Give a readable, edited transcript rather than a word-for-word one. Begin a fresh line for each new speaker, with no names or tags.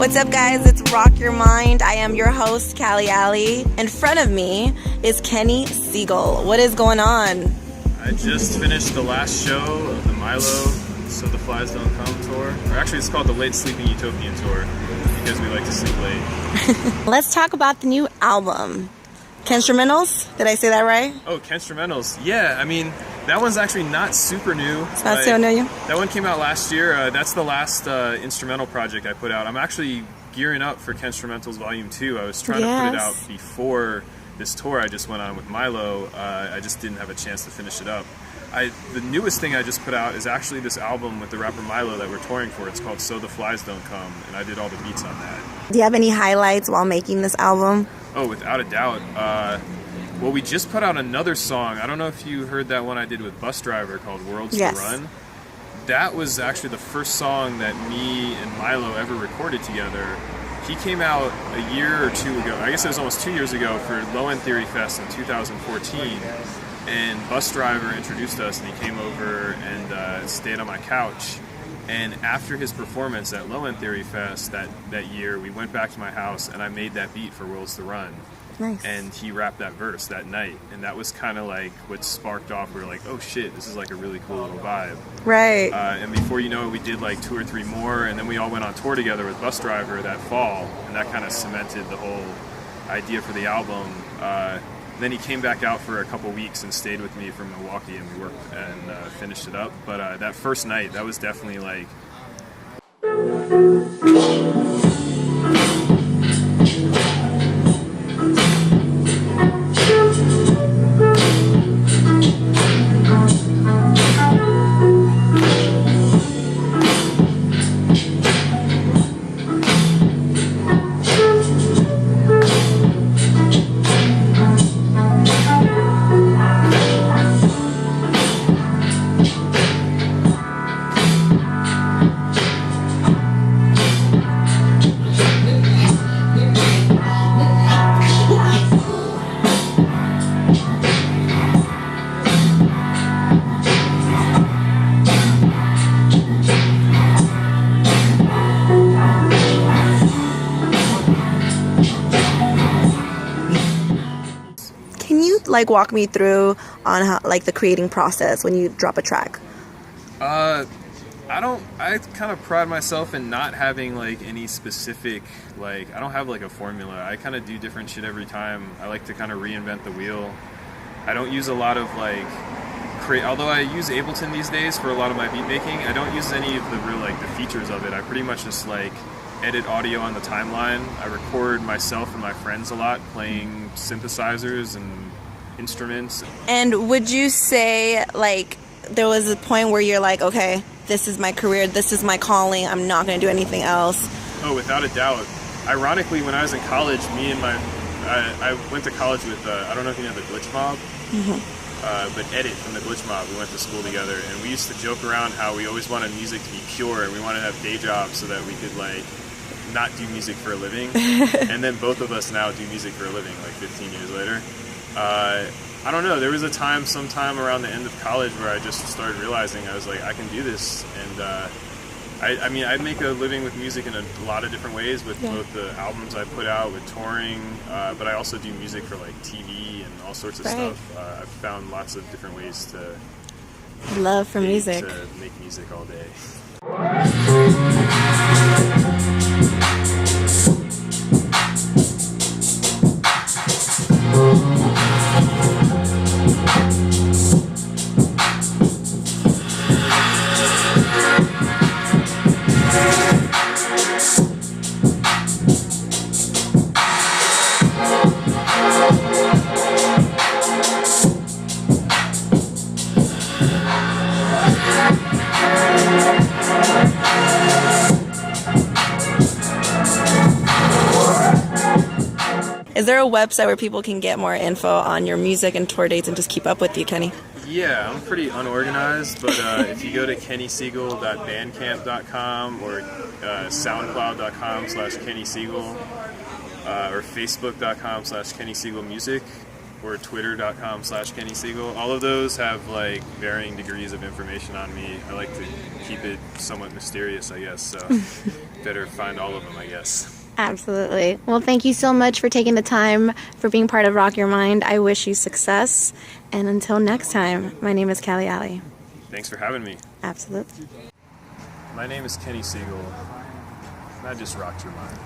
What's up, guys? It's Rock Your Mind. I am your host, Cali. In front of me is Kenny Segal. What is going on?
I just finished the last show of the Milo So the Flies Don't Come tour. Or actually, it's called the Late Sleeping Utopian tour because we like to sleep late.
Let's talk about the new album. Kenstrumentals? Did I say that right?
Oh, Kenstrumentals. Yeah, I mean, that one's actually not super new.
It's not so new?
That one came out last year. That's the last instrumental project I put out. I'm actually gearing up for Kenstrumentals Volume 2. I was trying to put it out before this tour I just went on with Milo. I just didn't have a chance to finish it up. The newest thing I just put out is actually this album with the rapper Milo that we're touring for. It's called So the Flies Don't Come, and I did all the beats on that.
Do you have any highlights while making this album?
Oh, without a doubt. Well, we just put out another song. I don't know if you heard that one I did with Bus Driver called Worlds to Run. That was actually the first song that me and Milo ever recorded together. He came out a year or two ago. I guess it was almost 2 years ago for Low End Theory Fest in 2014. And Bus Driver introduced us, and he came over and stayed on my couch. And after his performance at Low End Theory Fest that year, we went back to my house, and I made that beat for Worlds to Run.
Nice.
And he rapped that verse that night, and that was kind of like what sparked off. We were like, oh shit, this is like a really cool little vibe.
Right.
And before you know it, we did like 2 or 3 more, and then we all went on tour together with Bus Driver that fall, and that kind of cemented the whole idea for the album. Then he came back out for a couple weeks and stayed with me from Milwaukee, and we worked and finished it up. But that first night, that was definitely like...
Like walk me through on how like the creating process when you drop a track.
I kind of pride myself in not having like any specific, like I don't have like a formula. I kind of do different shit every time. I like to kind of reinvent the wheel. I don't use a lot of like although I use Ableton these days for a lot of my beat making, I don't use any of the real like the features of it. I pretty much just like edit audio on the timeline. I record myself and my friends a lot playing synthesizers and instruments.
And would you say like there was a point where you're like, okay, this is my career, this is my calling, I'm not going to do anything else?
Oh, without a doubt. Ironically, when I was in college, I went to college with, I don't know if you know the Glitch Mob, but Edit from the Glitch Mob, we went to school together, and we used to joke around how we always wanted music to be pure, and we wanted to have day jobs so that we could like not do music for a living. And then both of us now do music for a living, like 15 years later. I don't know, there was a time sometime around the end of college where I just started realizing I was like, I can do this, and I mean, I make a living with music in a lot of different ways with both the albums I put out, with touring, but I also do music for like TV and all sorts of stuff. I've found lots of different ways to
love for music,
to make music all day.
Is there a website where people can get more info on your music and tour dates and just keep up with you, Kenny?
Yeah, I'm pretty unorganized, but if you go to kennysegal.bandcamp.com or soundcloud.com/kennysegal or facebook.com/kennysegalmusic, or twitter.com/Kenny Segal. All of those have like varying degrees of information on me. I like to keep it somewhat mysterious, I guess, so better find all of them, I guess.
Absolutely. Well, thank you so much for taking the time, for being part of Rock Your Mind. I wish you success. And until next time, my name is Cali Ali.
Thanks for having me.
Absolutely.
My name is Kenny Segal, and I just rocked your mind.